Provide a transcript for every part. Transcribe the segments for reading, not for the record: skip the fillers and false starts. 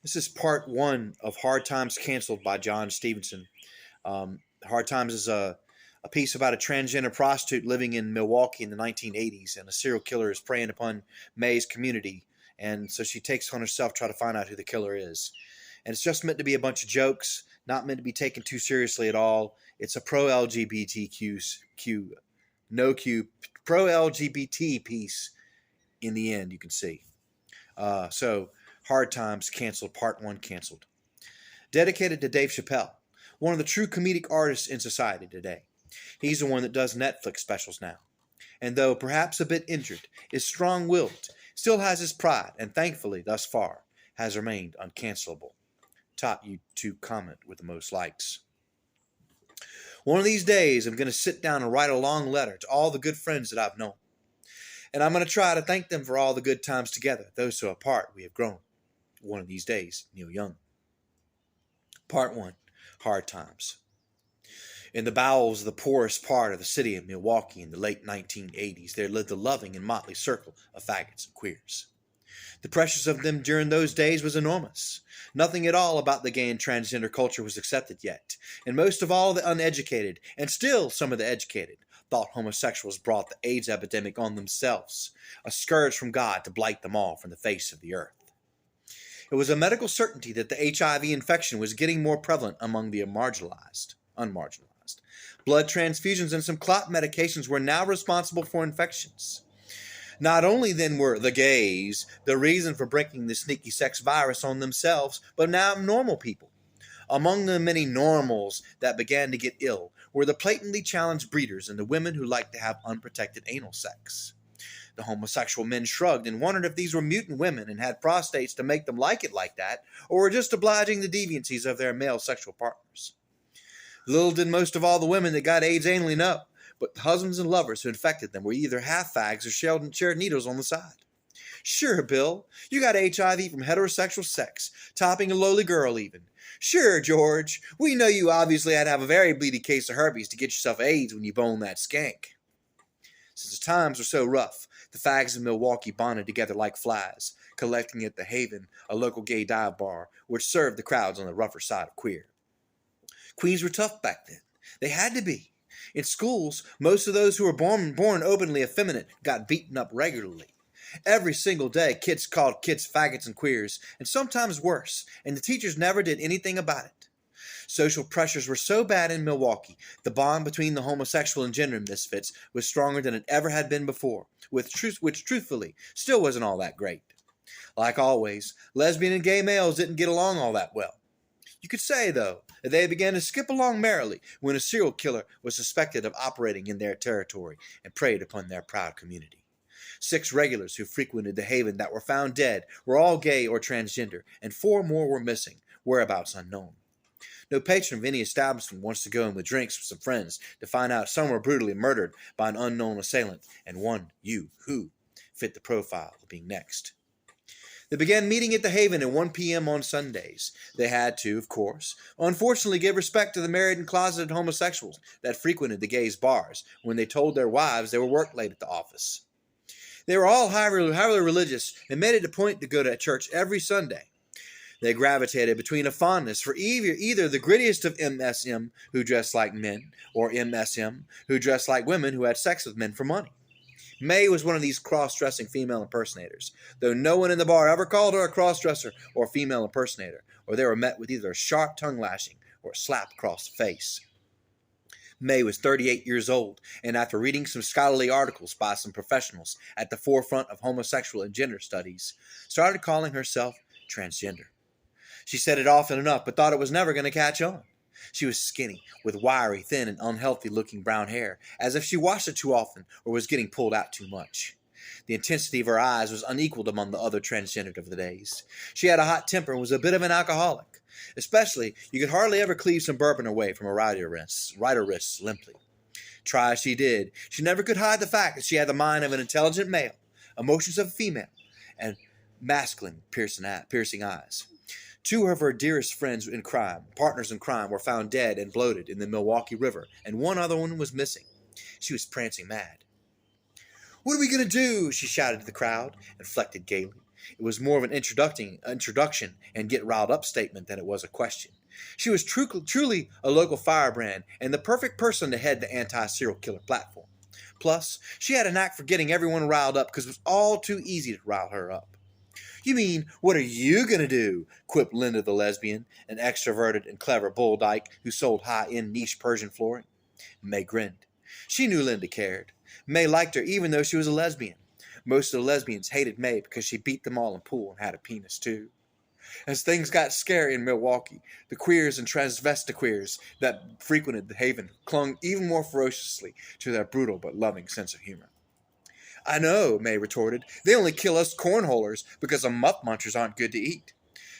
This is part one of Hard Times Canceled by John Stephenson. Hard Times is a piece about a transgender prostitute living in Milwaukee in the 1980s, and a serial killer is preying upon May's community. And so she takes on herself to try to find out who the killer is. And it's just meant to be a bunch of jokes, not meant to be taken too seriously at all. It's a pro LGBTQ, no Q, pro LGBT piece in the end, you can see. So, Hard Times Canceled, Part 1 canceled. Dedicated to Dave Chappelle, one of the true comedic artists in society today. He's the one that does Netflix specials now. And though perhaps a bit injured, is strong-willed, still has his pride, and thankfully, thus far, has remained uncancelable. Top YouTube comment with the most likes. One of these days, I'm going to sit down and write a long letter to all the good friends that I've known. And I'm going to try to thank them for all the good times together, though so apart we have grown. One of these days, Neil Young. Part 1, Hard Times. In the bowels of the poorest part of the city of Milwaukee in the late 1980s, there lived a loving and motley circle of faggots and queers. The pressures of them during those days was enormous. Nothing at all about the gay and transgender culture was accepted yet, and most of all the uneducated, and still some of the educated, thought homosexuals brought the AIDS epidemic on themselves, a scourge from God to blight them all from the face of the earth. It was a medical certainty that the HIV infection was getting more prevalent among the unmarginalized. Blood transfusions and some clot medications were now responsible for infections. Not only then were the gays the reason for breaking the sneaky sex virus on themselves, but now normal people. Among the many normals that began to get ill were the blatantly challenged breeders and the women who liked to have unprotected anal sex. The homosexual men shrugged and wondered if these were mutant women and had prostates to make them like it like that, or were just obliging the deviancies of their male sexual partners. Little did most of all the women that got AIDS anally know, but the husbands and lovers who infected them were either half fags or shared needles on the side. Sure, Bill, you got HIV from heterosexual sex, topping a lowly girl even. Sure, George, we know you obviously had to have a very bleedy case of herpes to get yourself AIDS when you boned that skank. Since the times were so rough, the fags in Milwaukee bonded together like flies, collecting at the Haven, a local gay dive bar, which served the crowds on the rougher side of queer. Queens were tough back then. They had to be. In schools, most of those who were born openly effeminate got beaten up regularly. Every single day, kids called kids faggots and queers, and sometimes worse, and the teachers never did anything about it. Social pressures were so bad in Milwaukee, the bond between the homosexual and gender misfits was stronger than it ever had been before, which truthfully still wasn't all that great. Like always, lesbian and gay males didn't get along all that well. You could say, though, that they began to skip along merrily when a serial killer was suspected of operating in their territory and preyed upon their proud community. 6 regulars who frequented the Haven that were found dead were all gay or transgender, and 4 more were missing, whereabouts unknown. No patron of any establishment wants to go in with drinks with some friends to find out some were brutally murdered by an unknown assailant, and one who fit the profile of being next. They began meeting at the Haven at 1 p.m. on Sundays. They had to, of course, unfortunately give respect to the married and closeted homosexuals that frequented the gays' bars when they told their wives they were worked late at the office. They were all highly religious and made it a point to go to church every Sunday. They gravitated between a fondness for either the grittiest of MSM who dressed like men, or MSM who dressed like women who had sex with men for money. May was one of these cross-dressing female impersonators, though no one in the bar ever called her a cross-dresser or a female impersonator, or they were met with either a sharp tongue-lashing or a slap across the face. May was 38 years old, and after reading some scholarly articles by some professionals at the forefront of homosexual and gender studies, started calling herself transgender. She said it often enough, but thought it was never going to catch on. She was skinny, with wiry, thin, and unhealthy-looking brown hair, as if she washed it too often or was getting pulled out too much. The intensity of her eyes was unequaled among the other transgendered of the days. She had a hot temper and was a bit of an alcoholic. Especially, you could hardly ever cleave some bourbon away from a rider wrists limply. Try as she did, she never could hide the fact that she had the mind of an intelligent male, emotions of a female, and masculine piercing eyes. 2 of her dearest partners in crime, were found dead and bloated in the Milwaukee River, and 1 other one was missing. She was prancing mad. "What are we going to do?" she shouted to the crowd, and flexed gaily. It was more of an introduction and get riled up statement than it was a question. She was truly a local firebrand and the perfect person to head the anti-serial killer platform. Plus, she had a knack for getting everyone riled up because it was all too easy to rile her up. You mean, what are you gonna do? Quipped Linda the lesbian, an extroverted and clever bull dyke who sold high-end niche Persian flooring. May grinned. She knew Linda cared. May liked her even though she was a lesbian. Most of the lesbians hated May because she beat them all in pool and had a penis too. As things got scary in Milwaukee, the queers and transvestiqueers that frequented the haven clung even more ferociously to their brutal but loving sense of humor. I know, May retorted. They only kill us cornholers because the muff munchers aren't good to eat.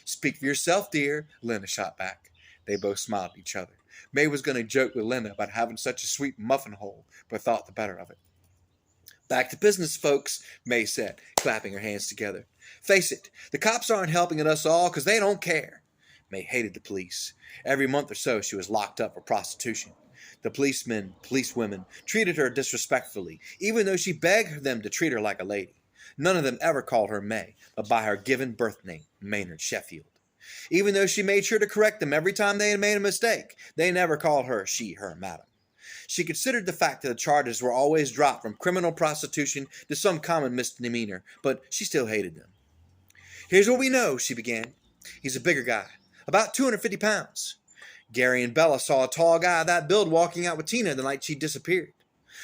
Speak for yourself, dear, Linda shot back. They both smiled at each other. May was going to joke with Linda about having such a sweet muffin hole, but thought the better of it. Back to business, folks, May said, clapping her hands together. Face it, the cops aren't helping us all because they don't care. May hated the police. Every month or so she was locked up for prostitution. The policewomen treated her disrespectfully, even though she begged them to treat her like a lady. None of them ever called her May, but by her given birth name, Maynard Sheffield. Even though she made sure to correct them every time they had made a mistake, they never called her she, her, madam. She considered the fact that the charges were always dropped from criminal prostitution to some common misdemeanor, but she still hated them. Here's what we know, she began. He's a bigger guy, about 250 pounds. Gary and Bella saw a tall guy of that build walking out with Tina the night she disappeared.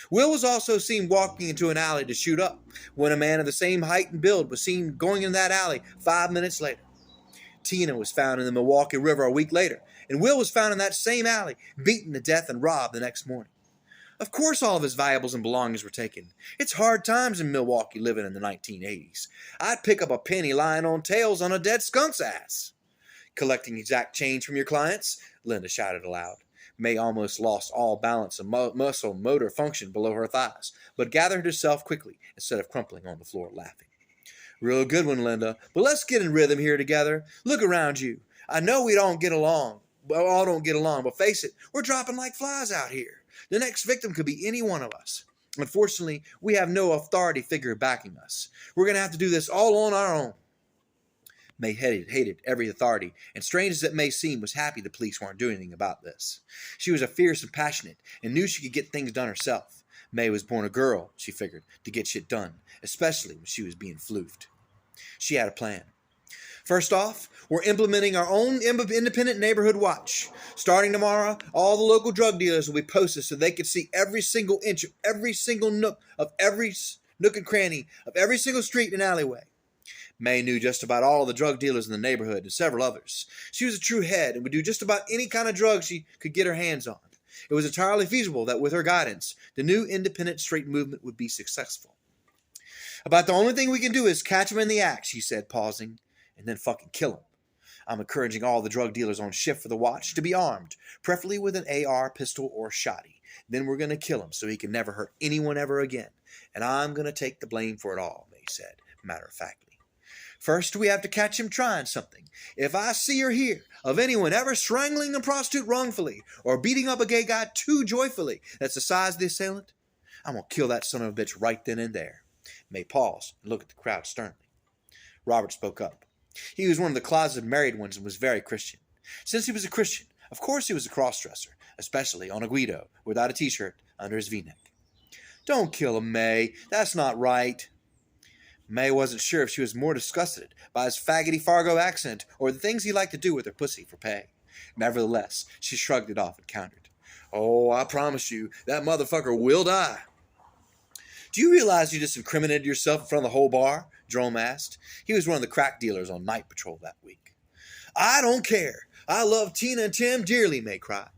Will was also seen walking into an alley to shoot up, when a man of the same height and build was seen going in that alley 5 minutes later. Tina was found in the Milwaukee River a week later, and Will was found in that same alley, beaten to death and robbed the next morning. Of course all of his valuables and belongings were taken. It's hard times in Milwaukee living in the 1980s. I'd pick up a penny lying on tails on a dead skunk's ass. Collecting exact change from your clients? Linda shouted aloud. May almost lost all balance and muscle motor function below her thighs, but gathered herself quickly instead of crumpling on the floor laughing. Real good one, Linda, but let's get in rhythm here together. Look around you. I know we all don't get along, but face it, we're dropping like flies out here. The next victim could be any one of us. Unfortunately, we have no authority figure backing us. We're going to have to do this all on our own. May hated every authority, and strange as it may seem, was happy the police weren't doing anything about this. She was a fierce and passionate, and knew she could get things done herself. May was born a girl, she figured, to get shit done, especially when she was being floofed. She had a plan. First off, we're implementing our own independent neighborhood watch. Starting tomorrow, all the local drug dealers will be posted so they can see every single inch of every single nook and cranny of every single street and alleyway. May knew just about all of the drug dealers in the neighborhood and several others. She was a true head and would do just about any kind of drug she could get her hands on. It was entirely feasible that with her guidance, the new independent straight movement would be successful. About the only thing we can do is catch him in the act, she said, pausing, and then fucking kill him. I'm encouraging all the drug dealers on shift for the watch to be armed, preferably with an AR, pistol, or shotty. Then we're going to kill him so he can never hurt anyone ever again. And I'm going to take the blame for it all, May said, matter-of-factly. First, we have to catch him trying something. If I see or hear of anyone ever strangling a prostitute wrongfully or beating up a gay guy too joyfully that's the size of the assailant, I'm going to kill that son of a bitch right then and there. May paused and looked at the crowd sternly. Robert spoke up. He was one of the closeted married ones and was very Christian. Since he was a Christian, of course he was a cross-dresser, especially on a Guido, without a t-shirt under his v-neck. Don't kill him, May. That's not right. May wasn't sure if she was more disgusted by his faggoty Fargo accent or the things he liked to do with her pussy for pay. Nevertheless, she shrugged it off and countered. Oh, I promise you, that motherfucker will die. Do you realize you just incriminated yourself in front of the whole bar? Jerome asked. He was one of the crack dealers on night patrol that week. I don't care. I love Tina and Tim dearly, May cried.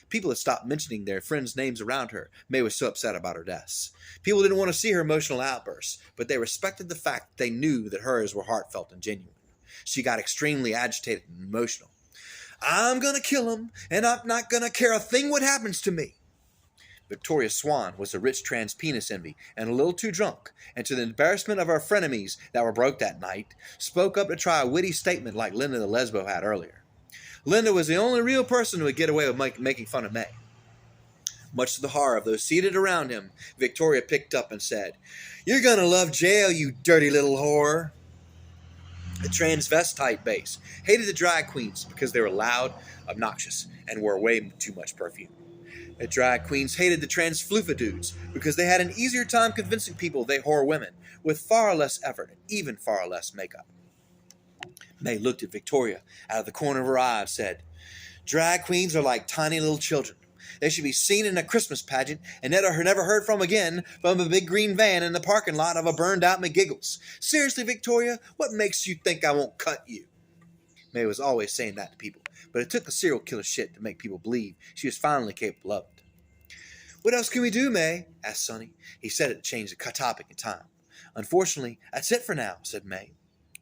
People had stopped mentioning their friends' names around her. May was so upset about her deaths. People didn't want to see her emotional outbursts, but they respected the fact that they knew that hers were heartfelt and genuine. She got extremely agitated and emotional. I'm going to kill him, and I'm not going to care a thing what happens to me. Victoria Swan was a rich trans penis envy and a little too drunk, and to the embarrassment of her frenemies that were broke that night, spoke up to try a witty statement like Linda the lesbo had earlier. Linda was the only real person who would get away with making fun of May. Much to the horror of those seated around him, Victoria picked up and said, You're going to love jail, you dirty little whore. The transvestite base hated the drag queens because they were loud, obnoxious, and wore way too much perfume. The drag queens hated the transflufa dudes because they had an easier time convincing people they whore women with far less effort and even far less makeup. May looked at Victoria out of the corner of her eye and said, "Drag queens are like tiny little children. They should be seen in a Christmas pageant and never heard from again from a big green van in the parking lot of a burned-out McGiggles. Seriously, Victoria, what makes you think I won't cut you?" May was always saying that to people, but it took a serial killer shit to make people believe she was finally capable of it. "What else can we do, May?" asked Sonny. He said it to change the topic in time. "Unfortunately, that's it for now," said May.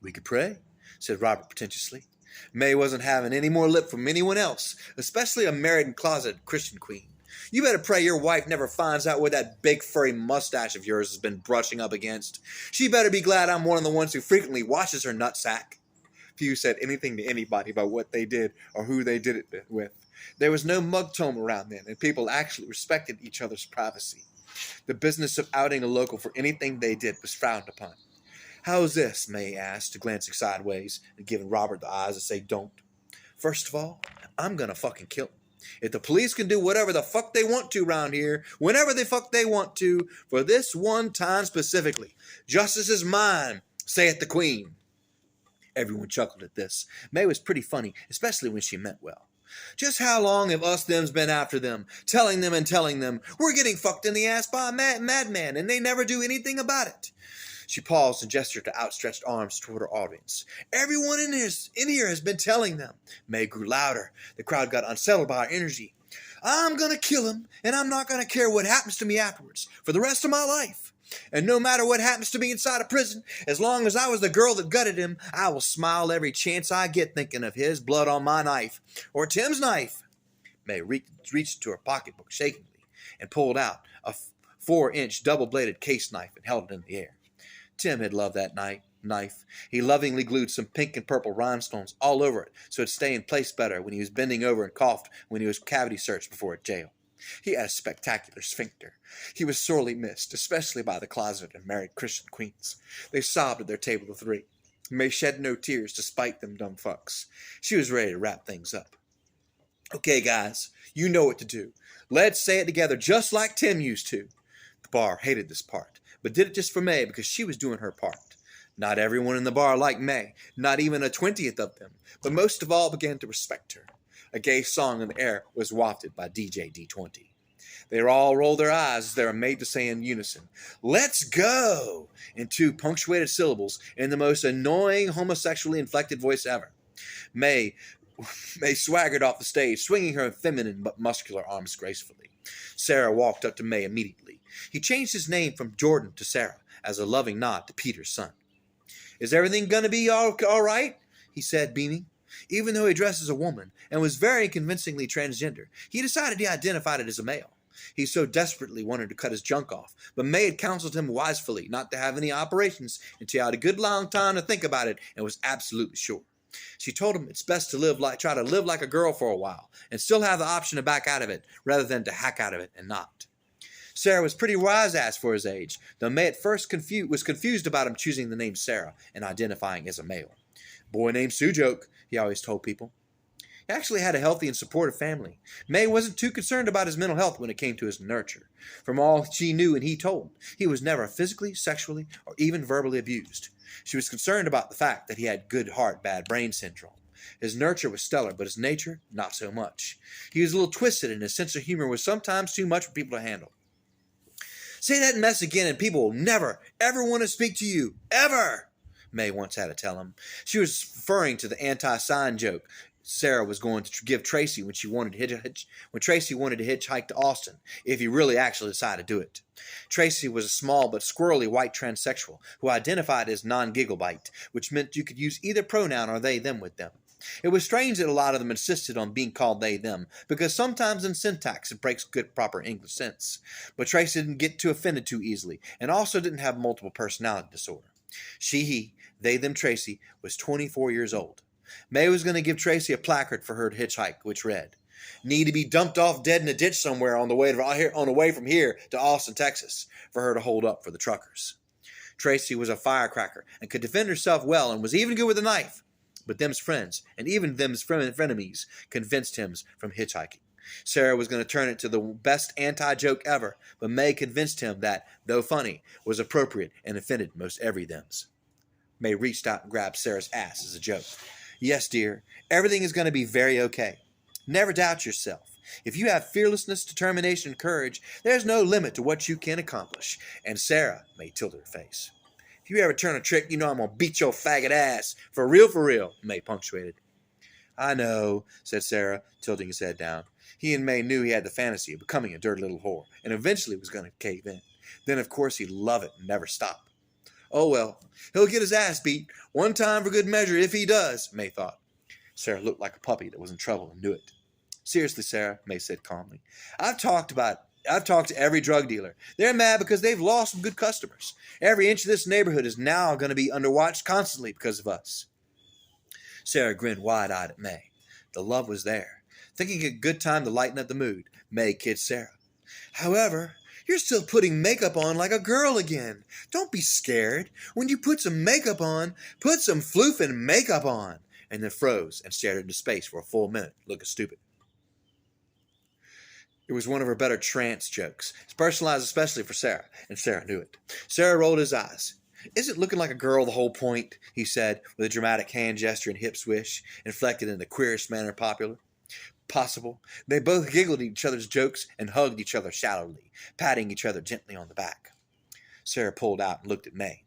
"We could pray," said Robert pretentiously. May wasn't having any more lip from anyone else, especially a married and closeted Christian queen. "You better pray your wife never finds out where that big furry mustache of yours has been brushing up against. She better be glad I'm one of the ones who frequently washes her nutsack." Few said anything to anybody about what they did or who they did it with. There was no mug tome around then, and people actually respected each other's privacy. The business of outing a local for anything they did was frowned upon. "How's this?" May asked, glancing sideways and giving Robert the eyes that say don't. "First of all, I'm gonna fucking kill him. If the police can do whatever the fuck they want to around here, whenever the fuck they want to, for this one time specifically, justice is mine, saith the Queen." Everyone chuckled at this. May was pretty funny, especially when she meant well. "Just how long have us them's been after them, telling them, we're getting fucked in the ass by a madman, and they never do anything about it?" She paused and gestured to outstretched arms toward her audience. "Everyone in here has been telling them." May grew louder. The crowd got unsettled by her energy. "I'm gonna kill him, and I'm not gonna care what happens to me afterwards, for the rest of my life. And no matter what happens to me inside a prison, as long as I was the girl that gutted him, I will smile every chance I get thinking of his blood on my knife, or Tim's knife." May reached into her pocketbook shakingly and pulled out a 4-inch double-bladed case knife and held it in the air. Tim had loved that knife. He lovingly glued some pink and purple rhinestones all over it so it'd stay in place better when he was bending over and coughed when he was cavity searched before a jail. He had a spectacular sphincter. He was sorely missed, especially by the closeted and married Christian queens. They sobbed at their table of 3. May shed no tears despite them dumb fucks. She was ready to wrap things up. "Okay, guys, you know what to do. Let's say it together just like Tim used to." The bar hated this part, but did it just for May because she was doing her part. Not everyone in the bar liked May, not even a 20th of them, but most of all began to respect her. A gay song in the air was wafted by DJ D20. They all rolled their eyes as they were made to say in unison, "Let's go!" in 2 punctuated syllables in the most annoying homosexually inflected voice ever. May swaggered off the stage, swinging her feminine but muscular arms gracefully. Sarah walked up to May immediately. He changed his name from Jordan to Sarah as a loving nod to Peter's son. "Is everything going to be all right?" he said, beaming. Even though he dressed as a woman and was very convincingly transgender, he decided he identified it as a male. He so desperately wanted to cut his junk off, but May had counseled him wisely not to have any operations until he had a good long time to think about it and was absolutely sure. She told him it's best to try to live like a girl for a while and still have the option to back out of it rather than to hack out of it and not. Sarah was pretty wise-ass for his age, though May at first was confused about him choosing the name Sarah and identifying as a male. "Boy named Sujoke," he always told people. He actually had a healthy and supportive family. May wasn't too concerned about his mental health when it came to his nurture. From all she knew and he told, he was never physically, sexually, or even verbally abused. She was concerned about the fact that he had good heart, bad brain syndrome. His nurture was stellar, but his nature, not so much. He was a little twisted, and his sense of humor was sometimes too much for people to handle. "Say that mess again and people will never, ever want to speak to you. Ever!" May once had to tell him. She was referring to the anti-sign joke Sarah was going to give Tracy when Tracy wanted to hitchhike to Austin, if he really actually decided to do it. Tracy was a small but squirrely white transsexual who identified as non-gigglebite, which meant you could use either pronoun or they, them with them. It was strange that a lot of them insisted on being called they, them, because sometimes in syntax it breaks good proper English sense. But Tracy didn't get too offended too easily, and also didn't have multiple personality disorder. She, he, they, them Tracy was 24 years old. May was going to give Tracy a placard for her to hitchhike, which read, "Need to be dumped off dead in a ditch somewhere on the way from here to Austin, Texas," for her to hold up for the truckers. Tracy was a firecracker and could defend herself well and was even good with a knife. But them's friends, and even them's frenemies, convinced him from hitchhiking. Sarah was going to turn it to the best anti-joke ever, but May convinced him that, though funny, was appropriate and offended most every them's. May reached out and grabbed Sarah's ass as a joke. Yes, dear, everything is going to be very okay. Never doubt yourself. If you have fearlessness, determination, and courage, there's no limit to what you can accomplish. And Sarah May tilted her face. If you ever turn a trick, you know I'm going to beat your faggot ass. For real, May punctuated. I know, said Sarah, tilting his head down. He and May knew he had the fantasy of becoming a dirty little whore, and eventually was going to cave in. Then, of course, he'd love it and never stop. Oh, well, he'll get his ass beat, one time for good measure, if he does, May thought. Sarah looked like a puppy that was in trouble and knew it. Seriously, Sarah, May said calmly, I've talked to every drug dealer. They're mad because they've lost some good customers. Every inch of this neighborhood is now going to be under watch constantly because of us. Sarah grinned wide-eyed at May. The love was there. Thinking a good time to lighten up the mood, May kid Sarah. However, you're still putting makeup on like a girl again. Don't be scared. When you put some makeup on, put some floofing makeup on. And then froze and stared into space for a full minute, looking stupid. It was one of her better trance jokes, personalized especially for Sarah, and Sarah knew it. Sarah rolled his eyes. Isn't looking like a girl the whole point, he said, with a dramatic hand gesture and hip swish, inflected in the queerest manner possible. They both giggled at each other's jokes and hugged each other shallowly, patting each other gently on the back. Sarah pulled out and looked at May.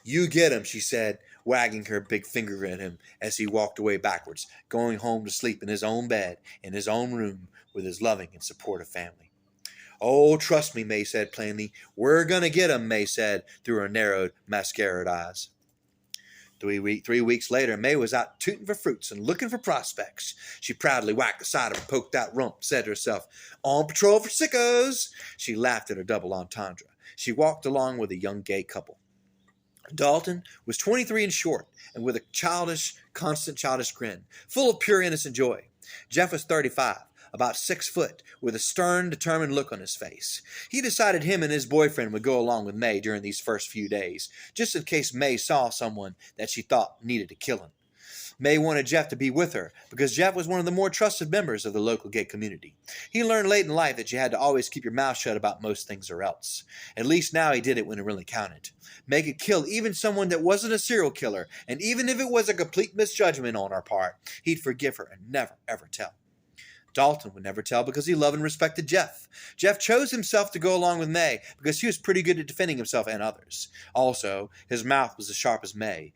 You get him, she said, wagging her big finger at him as he walked away backwards, going home to sleep in his own bed, in his own room, with his loving and supportive family. Oh, trust me, May said plainly. We're going to get him, May said, through her narrowed, mascaraed eyes. 3 weeks later, May was out tooting for fruits and looking for prospects. She proudly whacked the side of her poked-out rump, said to herself, On patrol for sickos! She laughed at her double entendre. She walked along with a young gay couple. Dalton was 23 and short, and with a constant childish grin, full of pure innocent joy. Jeff was 35, about 6 foot, with a stern, determined look on his face. He decided him and his boyfriend would go along with May during these first few days, just in case May saw someone that she thought needed a killing. May wanted Jeff to be with her because Jeff was one of the more trusted members of the local gay community. He learned late in life that you had to always keep your mouth shut about most things or else. At least now he did it when it really counted. May could kill even someone that wasn't a serial killer, and even if it was a complete misjudgment on our part, he'd forgive her and never, ever tell. Dalton would never tell because he loved and respected Jeff. Jeff chose himself to go along with May because he was pretty good at defending himself and others. Also, his mouth was as sharp as May's,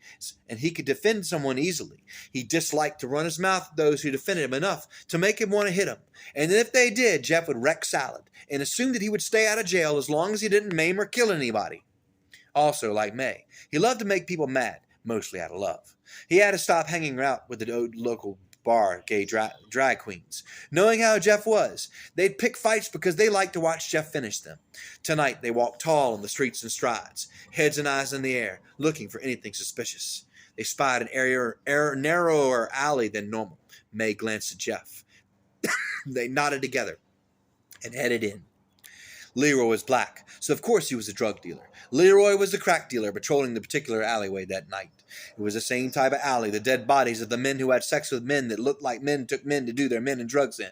and he could defend someone easily. He disliked to run his mouth at those who defended him enough to make him want to hit him. And if they did, Jeff would wreck salad and assume that he would stay out of jail as long as he didn't maim or kill anybody. Also, like May, he loved to make people mad, mostly out of love. He had to stop hanging out with the local bar gay drag queens. Knowing how Jeff was, they'd pick fights because they liked to watch Jeff finish them. Tonight they walked tall on the streets in strides, heads and eyes in the air, looking for anything suspicious. They spied an narrower alley than normal. May glanced at Jeff. They nodded together and headed in. Leroy was black, so of course he was a drug dealer. Leroy was the crack dealer patrolling the particular alleyway that night. It was the same type of alley, the dead bodies of the men who had sex with men that looked like men took men to do their men and drugs in.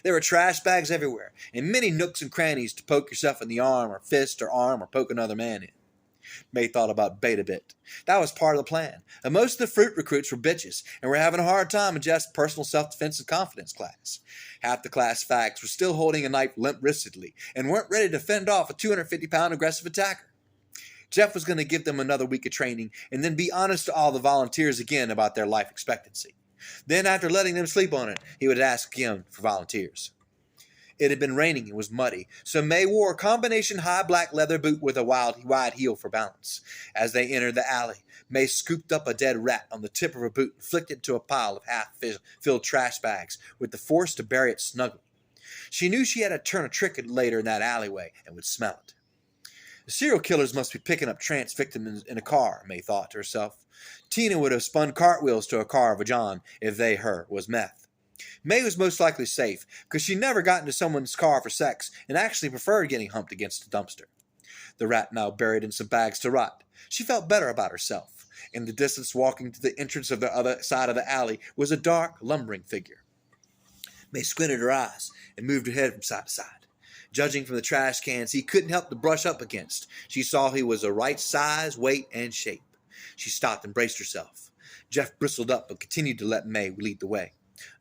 There were trash bags everywhere, and many nooks and crannies to poke yourself in the arm or fist or arm or poke another man in. May thought about bait a bit. That was part of the plan. And most of the fruit recruits were bitches and were having a hard time in Jeff's personal self-defense and confidence class. Half the class fags were still holding a knife limp-wristedly and weren't ready to fend off a 250-pound aggressive attacker. Jeff was going to give them another week of training and then be honest to all the volunteers again about their life expectancy. Then, after letting them sleep on it, he would ask again for volunteers. It had been raining and was muddy, so May wore a combination high black leather boot with a wide heel for balance. As they entered the alley, May scooped up a dead rat on the tip of her boot and flicked it into a pile of half-filled trash bags with the force to bury it snugly. She knew she had to turn a trick later in that alleyway and would smell it. The serial killers must be picking up trance victims in a car, May thought to herself. Tina would have spun cartwheels to a car of a John if her was meth. May was most likely safe because she never got into someone's car for sex and actually preferred getting humped against a dumpster. The rat now buried in some bags to rot. She felt better about herself. In the distance, walking to the entrance of the other side of the alley, was a dark, lumbering figure. May squinted her eyes and moved her head from side to side. Judging from the trash cans he couldn't help to brush up against, she saw he was the right size, weight, and shape. She stopped and braced herself. Jeff bristled up but continued to let May lead the way.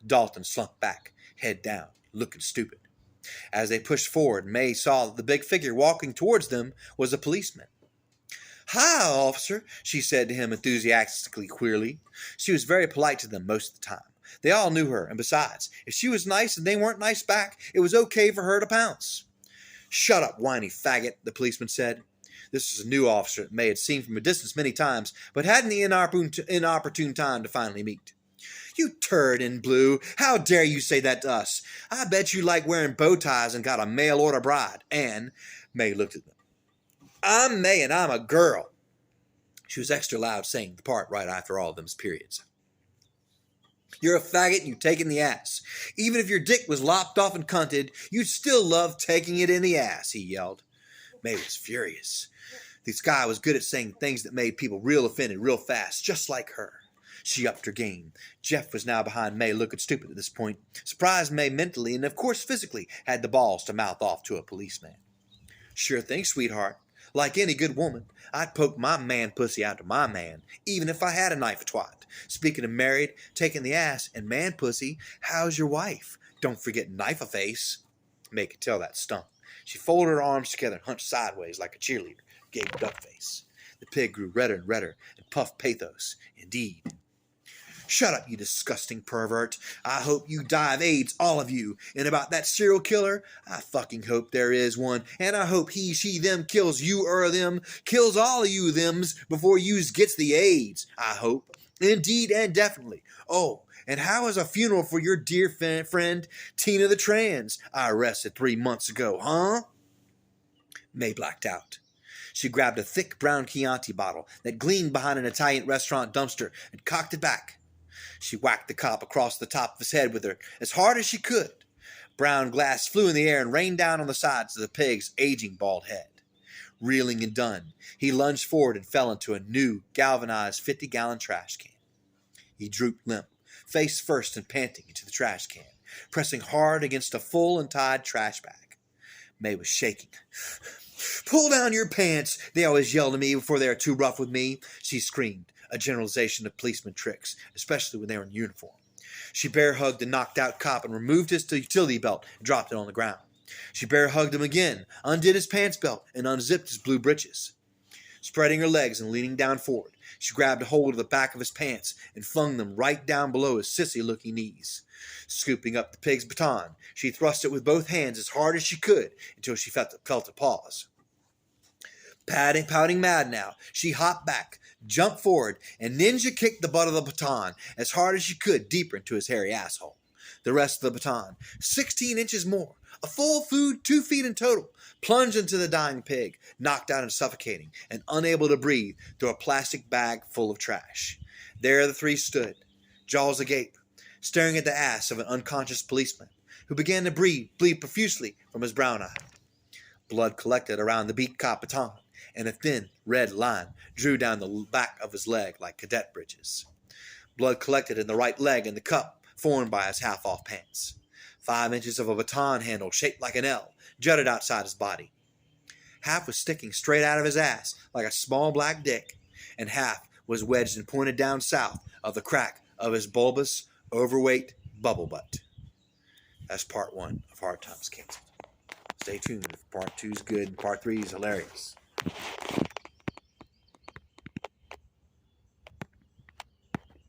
Dalton slunk back, head down, looking stupid. As they pushed forward, May saw that the big figure walking towards them was a policeman. "Hi, officer," she said to him enthusiastically queerly. She was very polite to them most of the time. They all knew her, and besides, if she was nice and they weren't nice back, it was okay for her to pounce. "Shut up, whiny faggot," the policeman said. This was a new officer that May had seen from a distance many times, but hadn't the inopportune time to finally meet. "You turd in blue, how dare you say that to us? I bet you like wearing bow ties and got a mail-order bride." And May looked at them. "I'm May and I'm a girl." She was extra loud saying the part right after all of them's periods. "You're a faggot and you take it in the ass. Even if your dick was lopped off and cunted, you'd still love taking it in the ass," he yelled. May was furious. This guy was good at saying things that made people real offended real fast, just like her. She upped her game. Jeff was now behind May, looking stupid at this point. Surprised May mentally and, of course, physically had the balls to mouth off to a policeman. "Sure thing, sweetheart. Like any good woman, I'd poke my man pussy out to my man, even if I had a knife or twat. Speaking of married, taking the ass, and man pussy, how's your wife? Don't forget knife-a-face." May could tell that stung. She folded her arms together and hunched sideways like a cheerleader, gave duck face. The pig grew redder and redder and puffed pathos. Indeed. "Shut up, you disgusting pervert. I hope you die of AIDS, all of you. And about that serial killer, I fucking hope there is one. And I hope he, she, them kills you them, kills all of you thems before yous gets the AIDS. I hope. Indeed and definitely. Oh, and how is a funeral for your dear friend, Tina the Trans, I arrested 3 months ago, huh?" May blacked out. She grabbed a thick brown Chianti bottle that gleamed behind an Italian restaurant dumpster and cocked it back. She whacked the cop across the top of his head with her as hard as she could. Brown glass flew in the air and rained down on the sides of the pig's aging bald head. Reeling and done, he lunged forward and fell into a new, galvanized 50-gallon trash can. He drooped limp, face first and panting into the trash can, pressing hard against a full and tied trash bag. May was shaking. "Pull down your pants, they always yell to me before they are too rough with me," she screamed, a generalization of policeman tricks, especially when they were in uniform. She bear-hugged the knocked-out cop and removed his utility belt and dropped it on the ground. She bear-hugged him again, undid his pants belt, and unzipped his blue breeches. Spreading her legs and leaning down forward, she grabbed a hold of the back of his pants and flung them right down below his sissy-looking knees. Scooping up the pig's baton, she thrust it with both hands as hard as she could until she felt a pause. Pouting mad now, she hopped back, jumped forward, and ninja kicked the butt of the baton as hard as she could deeper into his hairy asshole. The rest of the baton, 16 inches more, a full 2 feet in total, plunged into the dying pig, knocked out and suffocating, and unable to breathe through a plastic bag full of trash. There the three stood, jaws agape, staring at the ass of an unconscious policeman, who began to bleed profusely from his brown eye. Blood collected around the beat cop baton, and a thin, red line drew down the back of his leg like cadet bridges. Blood collected in the right leg and the cup formed by his half-off pants. 5 inches of a baton handle shaped like an L jutted outside his body. Half was sticking straight out of his ass like a small black dick, and half was wedged and pointed down south of the crack of his bulbous, overweight bubble butt. That's part 1 of Hard Times Canceled. Stay tuned. Part 2 is good and part 3 is hilarious.